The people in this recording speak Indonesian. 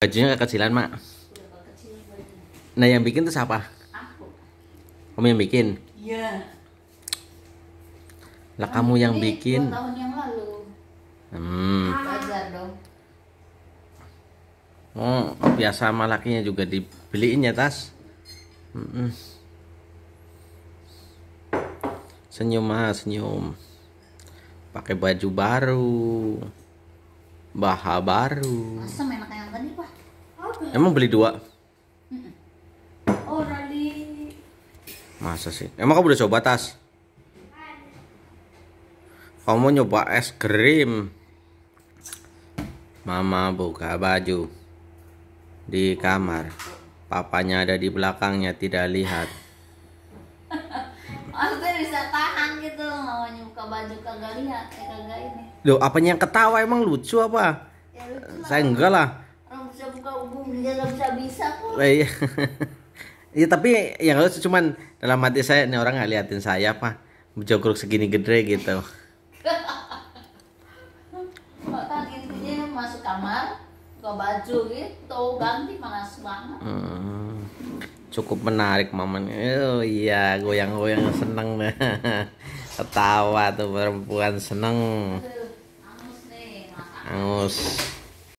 Bajunya kekecilan, Mak. Udah kecil baju. Nah, yang bikin tuh siapa? Aku. Kamu yang bikin? Iya. Lah kamu yang Ini bikin. 2 tahun yang lalu. Wajar dong. Oh, biasa sama lakinya juga dibeliin ya tas. Senyum, Mas, senyum. Pakai baju baru. Baha baru. Masa enak yang tadi, Pak? Emang beli 2? Oh, Rali. Masa sih? Emang kamu udah coba tas? Kamu nyoba es krim. Mama buka baju di kamar. Papanya ada di belakangnya, tidak lihat. Maksudnya bisa tahan gitu, maunya buka baju kagak lihat, kagak ini. Loh, apanya yang ketawa, emang lucu apa? Ya lucu lah. Saya enggak lah. Orang bisa buka hubung dia gak bisa kok. Iya. Iya, tapi yang lucu cuman dalam hati saya, nih orang nggak liatin saya apa jogrok segini gede gitu. Kan intinya masuk kamar, buka baju gitu, ganti panas banget. Cukup menarik momen. Oh iya, goyang-goyang seneng deh. Ketawa tuh perempuan seneng. Aduh, angus nih, makan. Angus.